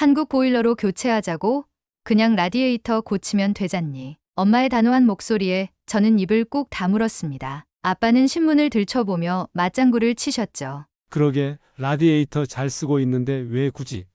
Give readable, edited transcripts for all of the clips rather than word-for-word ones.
한국 보일러로 교체하자고? 그냥 라디에이터 고치면 되잖니. 엄마의 단호한 목소리에 저는 입을 꾹 다물었습니다. 아빠는 신문을 들춰보며 맞장구를 치셨죠. 그러게 라디에이터 잘 쓰고 있는데 왜 굳이?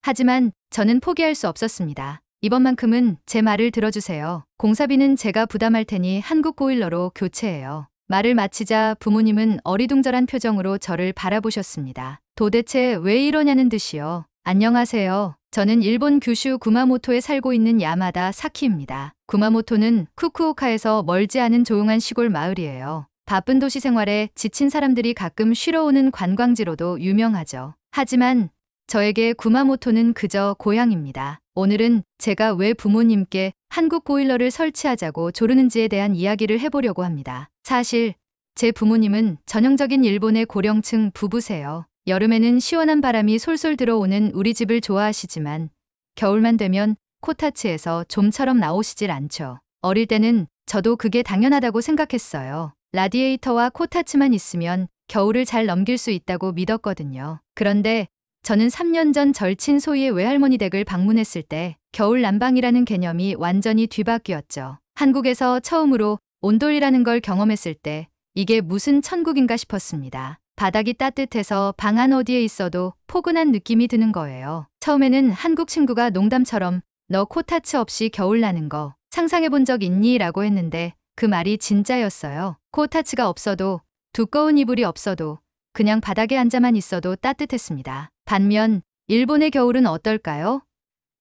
하지만 저는 포기할 수 없었습니다. 이번만큼은 제 말을 들어주세요. 공사비는 제가 부담할 테니 한국 보일러로 교체해요. 말을 마치자 부모님은 어리둥절한 표정으로 저를 바라보셨습니다. 도대체 왜 이러냐는 듯이요. 안녕하세요. 저는 일본 규슈 구마모토에 살고 있는 야마다 사키입니다. 구마모토는 후쿠오카에서 멀지 않은 조용한 시골 마을이에요. 바쁜 도시 생활에 지친 사람들이 가끔 쉬러 오는 관광지로도 유명하죠. 하지만 저에게 구마모토는 그저 고향입니다. 오늘은 제가 왜 부모님께 한국 보일러를 설치하자고 조르는지에 대한 이야기를 해보려고 합니다. 사실 제 부모님은 전형적인 일본의 고령층 부부세요. 여름에는 시원한 바람이 솔솔 들어오는 우리 집을 좋아하시지만 겨울만 되면 코타츠에서 좀처럼 나오시질 않죠. 어릴 때는 저도 그게 당연하다고 생각했어요. 라디에이터와 코타츠만 있으면 겨울을 잘 넘길 수 있다고 믿었거든요. 그런데 저는 3년 전 절친 소희의 외할머니 댁을 방문했을 때 겨울 난방이라는 개념이 완전히 뒤바뀌었죠. 한국에서 처음으로 온돌이라는 걸 경험했을 때 이게 무슨 천국인가 싶었습니다. 바닥이 따뜻해서 방 안 어디에 있어도 포근한 느낌이 드는 거예요. 처음에는 한국 친구가 농담처럼 너 코타츠 없이 겨울 나는 거 상상해 본 적 있니? 라고 했는데 그 말이 진짜였어요. 코타츠가 없어도 두꺼운 이불이 없어도 그냥 바닥에 앉아만 있어도 따뜻했습니다. 반면 일본의 겨울은 어떨까요?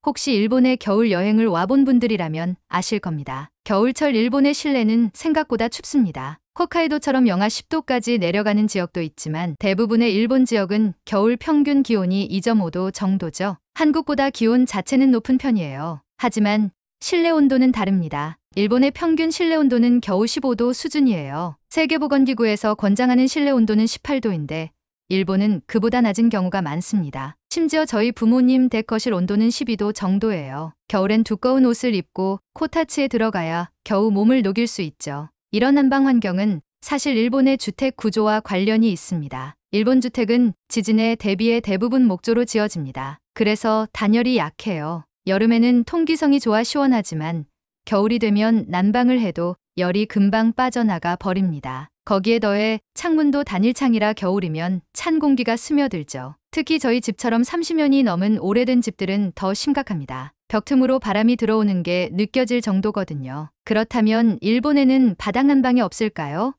혹시 일본의 겨울 여행을 와본 분들이라면 아실 겁니다. 겨울철 일본의 실내는 생각보다 춥습니다. 홋카이도처럼 영하 10도까지 내려가는 지역도 있지만 대부분의 일본 지역은 겨울 평균 기온이 2.5도 정도죠. 한국보다 기온 자체는 높은 편이에요. 하지만 실내 온도는 다릅니다. 일본의 평균 실내 온도는 겨우 15도 수준이에요. 세계보건기구에서 권장하는 실내 온도는 18도인데 일본은 그보다 낮은 경우가 많습니다. 심지어 저희 부모님 댁 거실 온도는 12도 정도예요. 겨울엔 두꺼운 옷을 입고 코타츠에 들어가야 겨우 몸을 녹일 수 있죠. 이런 난방 환경은 사실 일본의 주택 구조와 관련이 있습니다. 일본 주택은 지진에 대비해 대부분 목조로 지어집니다. 그래서 단열이 약해요. 여름에는 통기성이 좋아 시원하지만 겨울이 되면 난방을 해도 열이 금방 빠져나가 버립니다. 거기에 더해 창문도 단일창이라 겨울이면 찬 공기가 스며들죠. 특히 저희 집처럼 30년이 넘은 오래된 집들은 더 심각합니다. 벽 틈으로 바람이 들어오는 게 느껴질 정도거든요. 그렇다면 일본에는 바닥 난방이 없을까요?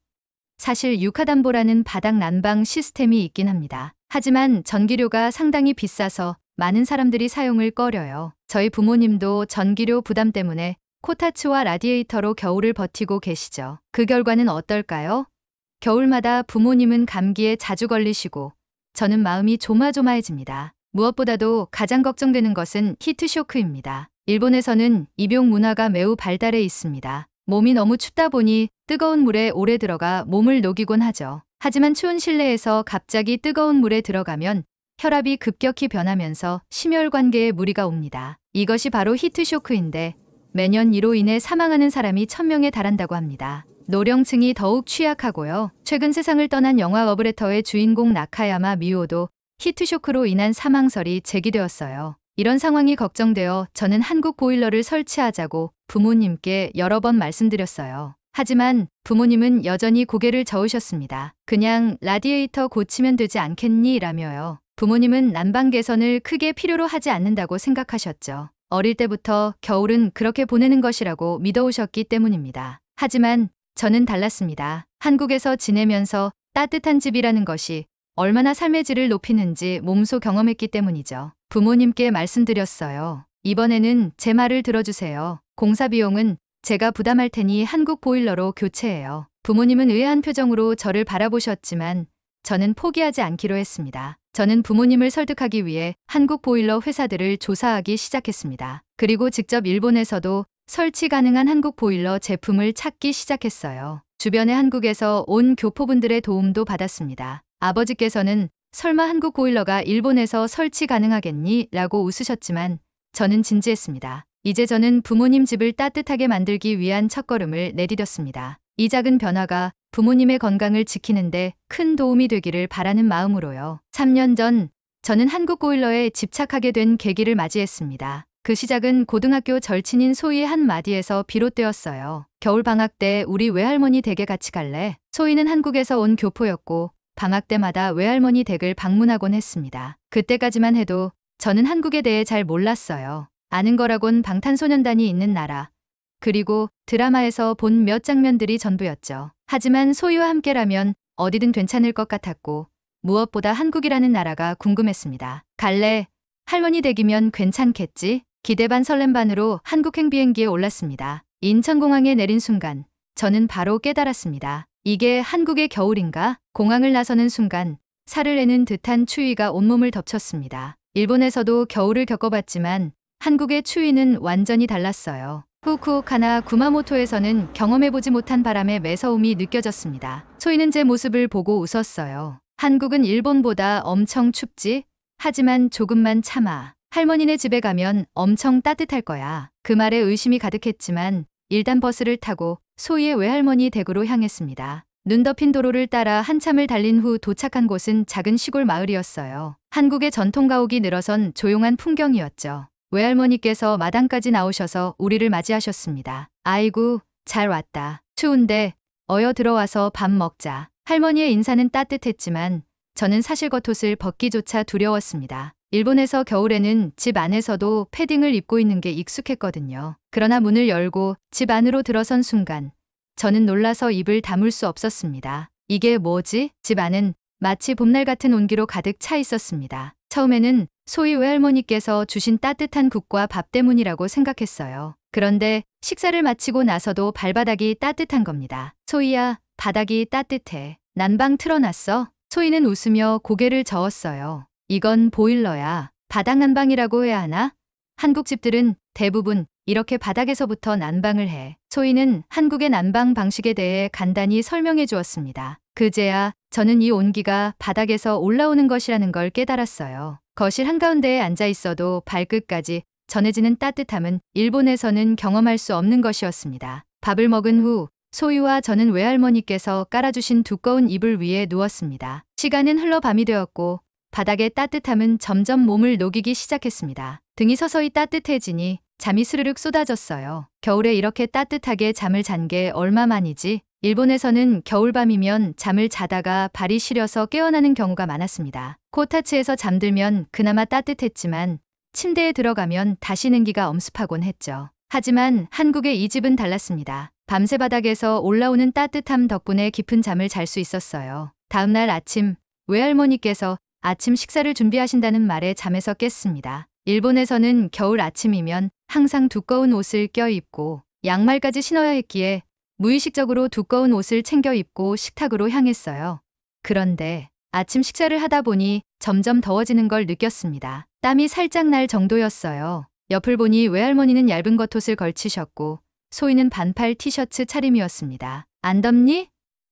사실 유카담보라는 바닥 난방 시스템이 있긴 합니다. 하지만 전기료가 상당히 비싸서 많은 사람들이 사용을 꺼려요. 저희 부모님도 전기료 부담 때문에 코타츠와 라디에이터로 겨울을 버티고 계시죠. 그 결과는 어떨까요? 겨울마다 부모님은 감기에 자주 걸리시고 저는 마음이 조마조마해집니다. 무엇보다도 가장 걱정되는 것은 히트쇼크입니다. 일본에서는 입용 문화가 매우 발달해 있습니다. 몸이 너무 춥다 보니 뜨거운 물에 오래 들어가 몸을 녹이곤 하죠. 하지만 추운 실내에서 갑자기 뜨거운 물에 들어가면 혈압이 급격히 변하면서 심혈관계에 무리가 옵니다. 이것이 바로 히트쇼크인데 매년 이로 인해 사망하는 사람이 1000명에 달한다고 합니다. 노령층이 더욱 취약하고요. 최근 세상을 떠난 영화 러브레터의 주인공 나카야마 미오도 히트쇼크로 인한 사망설이 제기되었어요. 이런 상황이 걱정되어 저는 한국 보일러를 설치하자고 부모님께 여러 번 말씀드렸어요. 하지만 부모님은 여전히 고개를 저으셨습니다. 그냥 라디에이터 고치면 되지 않겠니? 라며요. 부모님은 난방 개선을 크게 필요로 하지 않는다고 생각하셨죠. 어릴 때부터 겨울은 그렇게 보내는 것이라고 믿어오셨기 때문입니다. 하지만 저는 달랐습니다. 한국에서 지내면서 따뜻한 집이라는 것이 얼마나 삶의 질을 높이는지 몸소 경험했기 때문이죠. 부모님께 말씀드렸어요. 이번에는 제 말을 들어주세요. 공사 비용은 제가 부담할 테니 한국 보일러로 교체해요. 부모님은 의아한 표정으로 저를 바라보셨지만 저는 포기하지 않기로 했습니다. 저는 부모님을 설득하기 위해 한국 보일러 회사들을 조사하기 시작했습니다. 그리고 직접 일본에서도 설치 가능한 한국 보일러 제품을 찾기 시작했어요. 주변의 한국에서 온 교포분들의 도움도 받았습니다. 아버지께서는 설마 한국 보일러가 일본에서 설치 가능하겠니? 라고 웃으셨지만 저는 진지했습니다. 이제 저는 부모님 집을 따뜻하게 만들기 위한 첫걸음을 내디뎠습니다. 이 작은 변화가 부모님의 건강을 지키는데 큰 도움이 되기를 바라는 마음으로요. 3년 전 저는 한국 보일러에 집착하게 된 계기를 맞이했습니다. 그 시작은 고등학교 절친인 소희의 한마디에서 비롯되었어요. 겨울 방학 때 우리 외할머니 댁에 같이 갈래? 소희는 한국에서 온 교포였고 방학 때마다 외할머니 댁을 방문하곤 했습니다. 그때까지만 해도 저는 한국에 대해 잘 몰랐어요. 아는 거라곤 방탄소년단이 있는 나라, 그리고 드라마에서 본 몇 장면들이 전부였죠. 하지만 소희와 함께라면 어디든 괜찮을 것 같았고 무엇보다 한국이라는 나라가 궁금했습니다. 갈래? 할머니 댁이면 괜찮겠지? 기대 반 설렘 반으로 한국행 비행기에 올랐습니다. 인천공항에 내린 순간 저는 바로 깨달았습니다. 이게 한국의 겨울인가? 공항을 나서는 순간 살을 내는 듯한 추위가 온몸을 덮쳤습니다. 일본에서도 겨울을 겪어봤지만 한국의 추위는 완전히 달랐어요. 후쿠오카나 구마모토에서는 경험해보지 못한 바람의 매서움이 느껴졌습니다. 소희는 제 모습을 보고 웃었어요. 한국은 일본보다 엄청 춥지? 하지만 조금만 참아. 할머니네 집에 가면 엄청 따뜻할 거야. 그 말에 의심이 가득했지만 일단 버스를 타고 소희의 외할머니 댁으로 향했습니다. 눈 덮인 도로를 따라 한참을 달린 후 도착한 곳은 작은 시골 마을이었어요. 한국의 전통 가옥이 늘어선 조용한 풍경이었죠. 외할머니께서 마당까지 나오셔서 우리를 맞이하셨습니다. 아이고, 잘 왔다. 추운데 어여 들어와서 밥 먹자. 할머니의 인사는 따뜻했지만 저는 사실 겉옷을 벗기조차 두려웠습니다. 일본에서 겨울에는 집 안에서도 패딩을 입고 있는 게 익숙했거든요. 그러나 문을 열고 집 안으로 들어선 순간 저는 놀라서 입을 다물 수 없었습니다. 이게 뭐지? 집 안은 마치 봄날 같은 온기로 가득 차 있었습니다. 처음에는 소희 외할머니께서 주신 따뜻한 국과 밥 때문이라고 생각했어요. 그런데 식사를 마치고 나서도 발바닥이 따뜻한 겁니다. 소희야, 바닥이 따뜻해. 난방 틀어놨어? 소희는 웃으며 고개를 저었어요. 이건 보일러야. 바닥 난방이라고 해야 하나? 한국 집들은 대부분 이렇게 바닥에서부터 난방을 해. 소희는 한국의 난방 방식에 대해 간단히 설명해 주었습니다. 그제야 저는 이 온기가 바닥에서 올라오는 것이라는 걸 깨달았어요. 거실 한가운데에 앉아 있어도 발끝까지 전해지는 따뜻함은 일본에서는 경험할 수 없는 것이었습니다. 밥을 먹은 후 소희와 저는 외할머니께서 깔아주신 두꺼운 이불 위에 누웠습니다. 시간은 흘러 밤이 되었고 바닥의 따뜻함은 점점 몸을 녹이기 시작했습니다. 등이 서서히 따뜻해지니 잠이 스르륵 쏟아졌어요. 겨울에 이렇게 따뜻하게 잠을 잔 게 얼마만이지? 일본에서는 겨울밤이면 잠을 자다가 발이 시려서 깨어나는 경우가 많았습니다. 코타츠에서 잠들면 그나마 따뜻했지만 침대에 들어가면 다시 냉기가 엄습하곤 했죠. 하지만 한국의 이 집은 달랐습니다. 밤새 바닥에서 올라오는 따뜻함 덕분에 깊은 잠을 잘 수 있었어요. 다음날 아침 외할머니께서 아침 식사를 준비하신다는 말에 잠에서 깼습니다. 일본에서는 겨울 아침이면 항상 두꺼운 옷을 껴입고 양말까지 신어야 했기에 무의식적으로 두꺼운 옷을 챙겨 입고 식탁으로 향했어요. 그런데 아침 식사를 하다 보니 점점 더워지는 걸 느꼈습니다. 땀이 살짝 날 정도였어요. 옆을 보니 외할머니는 얇은 겉옷을 걸치셨고 소희는 반팔 티셔츠 차림이었습니다. 안 덥니?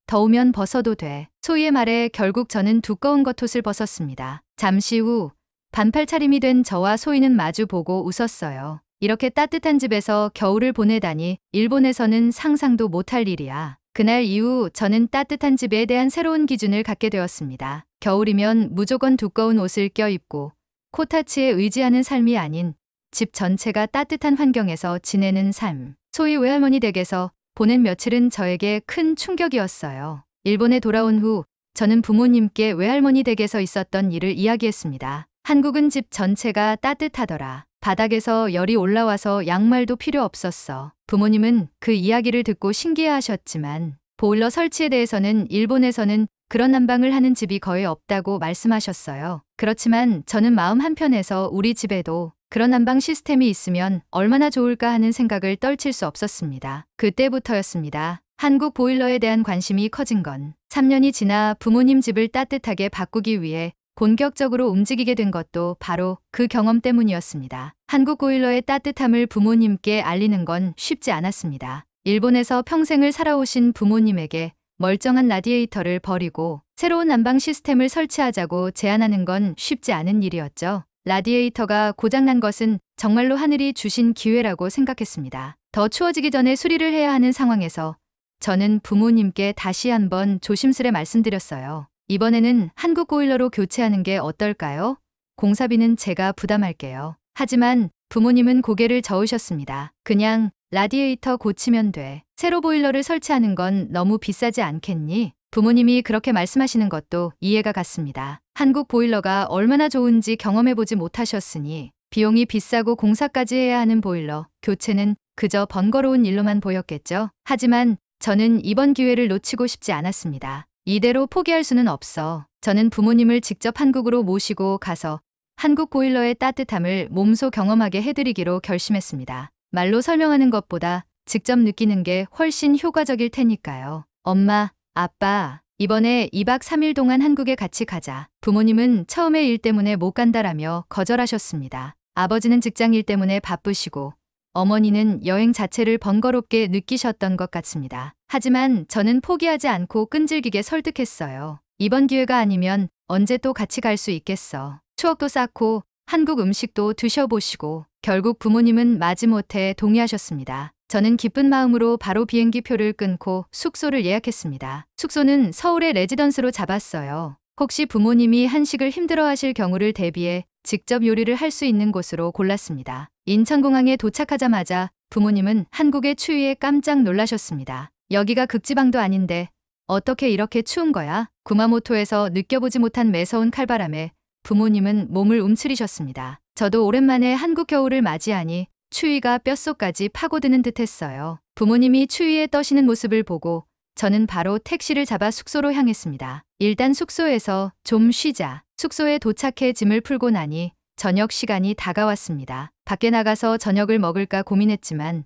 더우면 벗어도 돼. 소희의 말에 결국 저는 두꺼운 겉옷을 벗었습니다. 잠시 후 반팔 차림이 된 저와 소희는 마주 보고 웃었어요. 이렇게 따뜻한 집에서 겨울을 보내다니 일본에서는 상상도 못할 일이야. 그날 이후 저는 따뜻한 집에 대한 새로운 기준을 갖게 되었습니다. 겨울이면 무조건 두꺼운 옷을 껴입고 코타츠에 의지하는 삶이 아닌 집 전체가 따뜻한 환경에서 지내는 삶. 소희 외할머니 댁에서 보낸 며칠은 저에게 큰 충격이었어요. 일본에 돌아온 후 저는 부모님께 외할머니 댁에서 있었던 일을 이야기했습니다. 한국은 집 전체가 따뜻하더라. 바닥에서 열이 올라와서 양말도 필요 없었어. 부모님은 그 이야기를 듣고 신기해하셨지만 보일러 설치에 대해서는 일본에서는 그런 난방을 하는 집이 거의 없다고 말씀하셨어요. 그렇지만 저는 마음 한편에서 우리 집에도 그런 난방 시스템이 있으면 얼마나 좋을까 하는 생각을 떨칠 수 없었습니다. 그때부터였습니다. 한국 보일러에 대한 관심이 커진 건 3년이 지나 부모님 집을 따뜻하게 바꾸기 위해 본격적으로 움직이게 된 것도 바로 그 경험 때문이었습니다. 한국 보일러의 따뜻함을 부모님께 알리는 건 쉽지 않았습니다. 일본에서 평생을 살아오신 부모님에게 멀쩡한 라디에이터를 버리고 새로운 난방 시스템을 설치하자고 제안하는 건 쉽지 않은 일이었죠. 라디에이터가 고장난 것은 정말로 하늘이 주신 기회라고 생각했습니다. 더 추워지기 전에 수리를 해야 하는 상황에서 저는 부모님께 다시 한번 조심스레 말씀드렸어요. 이번에는 한국 보일러로 교체하는 게 어떨까요? 공사비는 제가 부담할게요. 하지만 부모님은 고개를 저으셨습니다. 그냥 라디에이터 고치면 돼. 세로 보일러를 설치하는 건 너무 비싸지 않겠니? 부모님이 그렇게 말씀하시는 것도 이해가 갔습니다. 한국 보일러가 얼마나 좋은지 경험해보지 못하셨으니 비용이 비싸고 공사까지 해야 하는 보일러 교체는 그저 번거로운 일로만 보였겠죠. 하지만 저는 이번 기회를 놓치고 싶지 않았습니다. 이대로 포기할 수는 없어. 저는 부모님을 직접 한국으로 모시고 가서 한국 보일러의 따뜻함을 몸소 경험하게 해드리기로 결심했습니다. 말로 설명하는 것보다 직접 느끼는 게 훨씬 효과적일 테니까요. 엄마, 아빠, 이번에 2박 3일 동안 한국에 같이 가자. 부모님은 처음에 일 때문에 못 간다라며 거절하셨습니다. 아버지는 직장 일 때문에 바쁘시고 어머니는 여행 자체를 번거롭게 느끼셨던 것 같습니다. 하지만 저는 포기하지 않고 끈질기게 설득했어요. 이번 기회가 아니면 언제 또 같이 갈 수 있겠어. 추억도 쌓고 한국 음식도 드셔보시고 결국 부모님은 마지못해 동의하셨습니다. 저는 기쁜 마음으로 바로 비행기 표를 끊고 숙소를 예약했습니다. 숙소는 서울의 레지던스로 잡았어요. 혹시 부모님이 한식을 힘들어하실 경우를 대비해 직접 요리를 할 수 있는 곳으로 골랐습니다. 인천공항에 도착하자마자 부모님은 한국의 추위에 깜짝 놀라셨습니다. 여기가 극지방도 아닌데 어떻게 이렇게 추운 거야? 구마모토에서 느껴보지 못한 매서운 칼바람에 부모님은 몸을 움츠리셨습니다. 저도 오랜만에 한국 겨울을 맞이하니 추위가 뼛속까지 파고드는 듯했어요. 부모님이 추위에 떠시는 모습을 보고 저는 바로 택시를 잡아 숙소로 향했습니다. 일단 숙소에서 좀 쉬자. 숙소에 도착해 짐을 풀고 나니 저녁 시간이 다가왔습니다. 밖에 나가서 저녁을 먹을까 고민했지만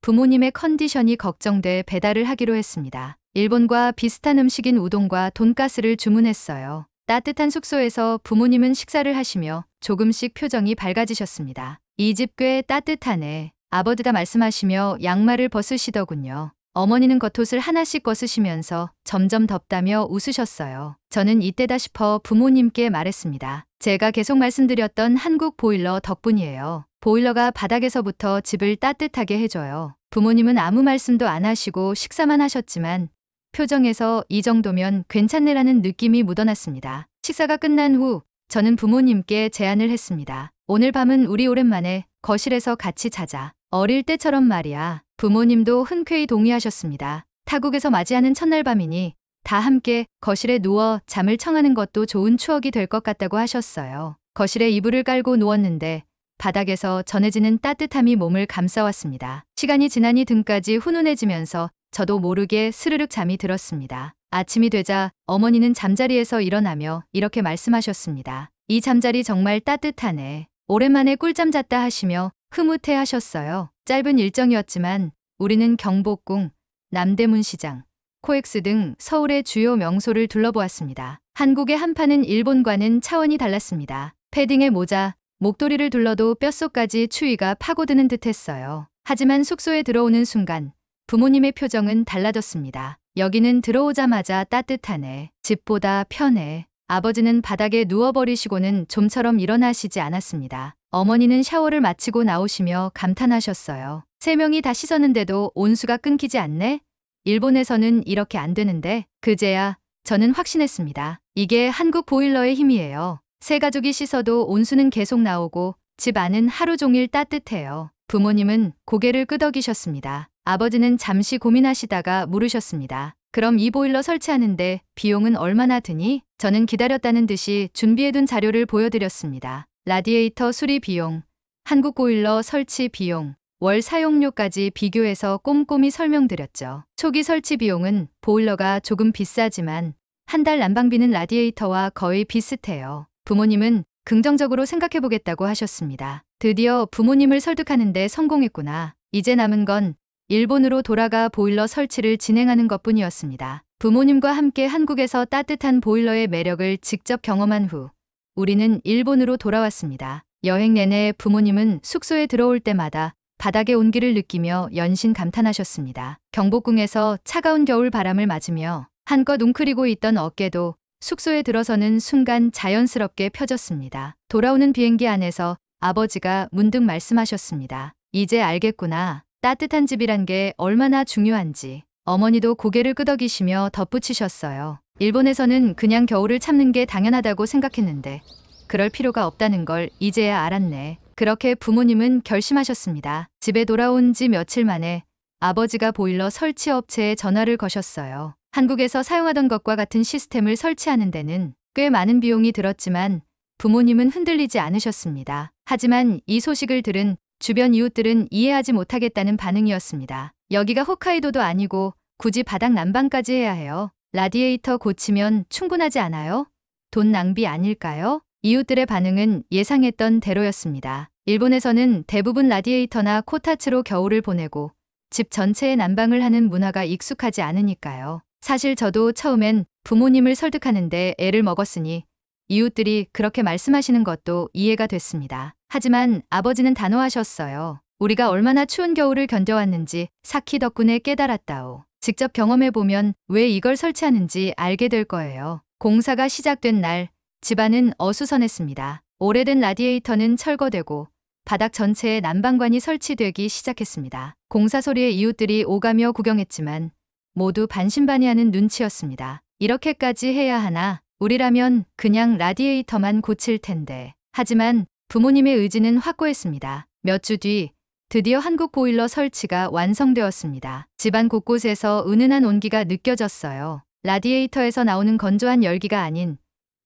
부모님의 컨디션이 걱정돼 배달을 하기로 했습니다. 일본과 비슷한 음식인 우동과 돈가스를 주문했어요. 따뜻한 숙소에서 부모님은 식사를 하시며 조금씩 표정이 밝아지셨습니다. 이 집 꽤 따뜻하네. 아버지가 말씀하시며 양말을 벗으시더군요. 어머니는 겉옷을 하나씩 벗으시면서 점점 덥다며 웃으셨어요. 저는 이때다 싶어 부모님께 말했습니다. 제가 계속 말씀드렸던 한국 보일러 덕분이에요. 보일러가 바닥에서부터 집을 따뜻하게 해줘요. 부모님은 아무 말씀도 안 하시고 식사만 하셨지만 표정에서 이 정도면 괜찮네라는 느낌이 묻어났습니다. 식사가 끝난 후 저는 부모님께 제안을 했습니다. 오늘 밤은 우리 오랜만에 거실에서 같이 자자. 어릴 때처럼 말이야. 부모님도 흔쾌히 동의하셨습니다. 타국에서 맞이하는 첫날 밤이니 다 함께 거실에 누워 잠을 청하는 것도 좋은 추억이 될 것 같다고 하셨어요. 거실에 이불을 깔고 누웠는데 바닥에서 전해지는 따뜻함이 몸을 감싸왔습니다. 시간이 지나니 등까지 훈훈해지면서 저도 모르게 스르륵 잠이 들었습니다. 아침이 되자 어머니는 잠자리에서 일어나며 이렇게 말씀하셨습니다. 이 잠자리 정말 따뜻하네. 오랜만에 꿀잠 잤다 하시며 흐뭇해 하셨어요. 짧은 일정이었지만 우리는 경복궁, 남대문 시장, 코엑스 등 서울의 주요 명소를 둘러보았습니다. 한국의 한파는 일본과는 차원이 달랐습니다. 패딩에 모자, 목도리를 둘러도 뼛속까지 추위가 파고드는 듯했어요. 하지만 숙소에 들어오는 순간 부모님의 표정은 달라졌습니다. 여기는 들어오자마자 따뜻하네. 집보다 편해. 아버지는 바닥에 누워버리시고는 좀처럼 일어나시지 않았습니다. 어머니는 샤워를 마치고 나오시며 감탄하셨어요. 3명이 다 씻었는데도 온수가 끊기지 않네? 일본에서는 이렇게 안 되는데. 그제야 저는 확신했습니다. 이게 한국 보일러의 힘이에요. 세 가족이 씻어도 온수는 계속 나오고 집 안은 하루 종일 따뜻해요. 부모님은 고개를 끄덕이셨습니다. 아버지는 잠시 고민하시다가 물으셨습니다. 그럼 이 보일러 설치하는데 비용은 얼마나 드니? 저는 기다렸다는 듯이 준비해둔 자료를 보여드렸습니다. 라디에이터 수리 비용, 한국 보일러 설치 비용, 월 사용료까지 비교해서 꼼꼼히 설명드렸죠. 초기 설치 비용은 보일러가 조금 비싸지만 한 달 난방비는 라디에이터와 거의 비슷해요. 부모님은 긍정적으로 생각해보겠다고 하셨습니다. 드디어 부모님을 설득하는데 성공했구나. 이제 남은 건 일본으로 돌아가 보일러 설치를 진행하는 것뿐이었습니다. 부모님과 함께 한국에서 따뜻한 보일러의 매력을 직접 경험한 후 우리는 일본으로 돌아왔습니다. 여행 내내 부모님은 숙소에 들어올 때마다 바닥의 온기를 느끼며 연신 감탄하셨습니다. 경복궁에서 차가운 겨울 바람을 맞으며 한껏 웅크리고 있던 어깨도 숙소에 들어서는 순간 자연스럽게 펴졌습니다. 돌아오는 비행기 안에서 아버지가 문득 말씀하셨습니다. 이제 알겠구나. 따뜻한 집이란 게 얼마나 중요한지. 어머니도 고개를 끄덕이시며 덧붙이셨어요. 일본에서는 그냥 겨울을 참는 게 당연하다고 생각했는데 그럴 필요가 없다는 걸 이제야 알았네. 그렇게 부모님은 결심하셨습니다. 집에 돌아온 지 며칠 만에 아버지가 보일러 설치 업체에 전화를 거셨어요. 한국에서 사용하던 것과 같은 시스템을 설치하는 데는 꽤 많은 비용이 들었지만 부모님은 흔들리지 않으셨습니다. 하지만 이 소식을 들은 주변 이웃들은 이해하지 못하겠다는 반응이었습니다. 여기가 홋카이도도 아니고 굳이 바닥 난방까지 해야 해요. 라디에이터 고치면 충분하지 않아요? 돈 낭비 아닐까요? 이웃들의 반응은 예상했던 대로였습니다. 일본에서는 대부분 라디에이터나 코타츠로 겨울을 보내고 집 전체에 난방을 하는 문화가 익숙하지 않으니까요. 사실 저도 처음엔 부모님을 설득하는데 애를 먹었으니 이웃들이 그렇게 말씀하시는 것도 이해가 됐습니다. 하지만 아버지는 단호하셨어요. 우리가 얼마나 추운 겨울을 견뎌왔는지 사키 덕분에 깨달았다오. 직접 경험해보면 왜 이걸 설치하는지 알게 될 거예요. 공사가 시작된 날 집안은 어수선했습니다. 오래된 라디에이터는 철거되고 바닥 전체에 난방관이 설치되기 시작했습니다. 공사 소리에 이웃들이 오가며 구경했지만 모두 반신반의하는 눈치였습니다. 이렇게까지 해야 하나? 우리라면 그냥 라디에이터만 고칠 텐데. 하지만 부모님의 의지는 확고했습니다. 몇 주 뒤 드디어 한국 보일러 설치가 완성되었습니다. 집안 곳곳에서 은은한 온기가 느껴졌어요. 라디에이터에서 나오는 건조한 열기가 아닌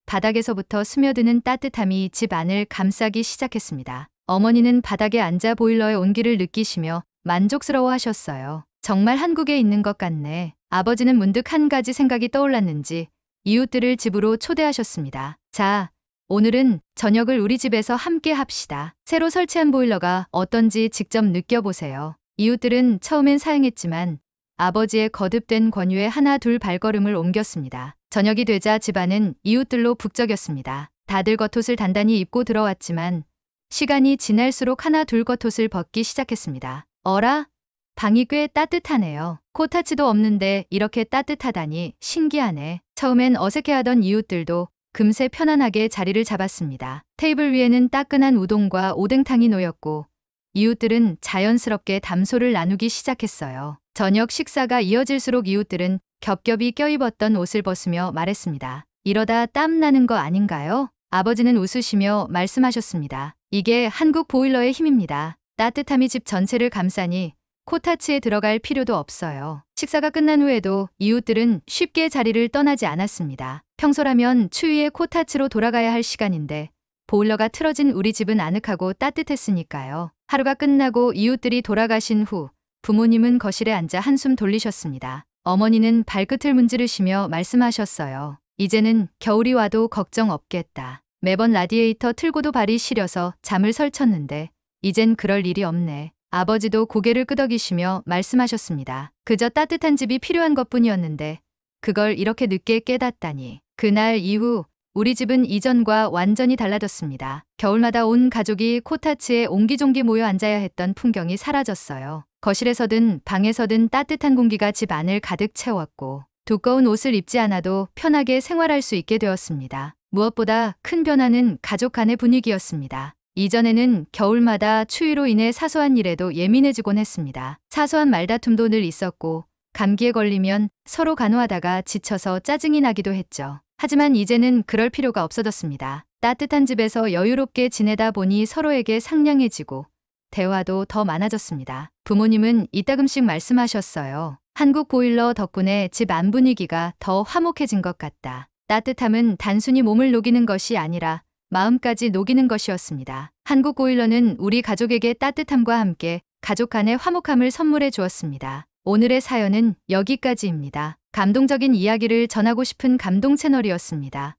바닥에서부터 스며드는 따뜻함이 집 안을 감싸기 시작했습니다. 어머니는 바닥에 앉아 보일러의 온기를 느끼시며 만족스러워하셨어요. 정말 한국에 있는 것 같네. 아버지는 문득 한 가지 생각이 떠올랐는지 이웃들을 집으로 초대하셨습니다. 자, 오늘은 저녁을 우리 집에서 함께 합시다. 새로 설치한 보일러가 어떤지 직접 느껴보세요. 이웃들은 처음엔 사양했지만 아버지의 거듭된 권유에 하나 둘 발걸음을 옮겼습니다. 저녁이 되자 집안은 이웃들로 북적였습니다. 다들 겉옷을 단단히 입고 들어왔지만 시간이 지날수록 하나 둘 겉옷을 벗기 시작했습니다. 어라? 방이 꽤 따뜻하네요. 코타츠도 없는데 이렇게 따뜻하다니 신기하네. 처음엔 어색해하던 이웃들도 금세 편안하게 자리를 잡았습니다. 테이블 위에는 따끈한 우동과 오뎅탕이 놓였고 이웃들은 자연스럽게 담소를 나누기 시작했어요. 저녁 식사가 이어질수록 이웃들은 겹겹이 껴입었던 옷을 벗으며 말했습니다. 이러다 땀 나는 거 아닌가요? 아버지는 웃으시며 말씀하셨습니다. 이게 한국 보일러의 힘입니다. 따뜻함이 집 전체를 감싸니 코타츠에 들어갈 필요도 없어요. 식사가 끝난 후에도 이웃들은 쉽게 자리를 떠나지 않았습니다. 평소라면 추위에 코타츠로 돌아가야 할 시간인데 보일러가 틀어진 우리 집은 아늑하고 따뜻했으니까요. 하루가 끝나고 이웃들이 돌아가신 후 부모님은 거실에 앉아 한숨 돌리셨습니다. 어머니는 발끝을 문지르시며 말씀하셨어요. 이제는 겨울이 와도 걱정 없겠다. 매번 라디에이터 틀고도 발이 시려서 잠을 설쳤는데 이젠 그럴 일이 없네. 아버지도 고개를 끄덕이시며 말씀하셨습니다. 그저 따뜻한 집이 필요한 것뿐이었는데 그걸 이렇게 늦게 깨닫다니. 그날 이후 우리 집은 이전과 완전히 달라졌습니다. 겨울마다 온 가족이 코타츠에 옹기종기 모여 앉아야 했던 풍경이 사라졌어요. 거실에서든 방에서든 따뜻한 공기가 집 안을 가득 채웠고 두꺼운 옷을 입지 않아도 편하게 생활할 수 있게 되었습니다. 무엇보다 큰 변화는 가족 간의 분위기였습니다. 이전에는 겨울마다 추위로 인해 사소한 일에도 예민해지곤 했습니다. 사소한 말다툼도 늘 있었고 감기에 걸리면 서로 간호하다가 지쳐서 짜증이 나기도 했죠. 하지만 이제는 그럴 필요가 없어졌습니다. 따뜻한 집에서 여유롭게 지내다 보니 서로에게 상냥해지고 대화도 더 많아졌습니다. 부모님은 이따금씩 말씀하셨어요. 한국 보일러 덕분에 집 안 분위기가 더 화목해진 것 같다. 따뜻함은 단순히 몸을 녹이는 것이 아니라 마음까지 녹이는 것이었습니다. 한국 보일러는 우리 가족에게 따뜻함과 함께 가족 간의 화목함을 선물해 주었습니다. 오늘의 사연은 여기까지입니다. 감동적인 이야기를 전하고 싶은 감동 채널이었습니다.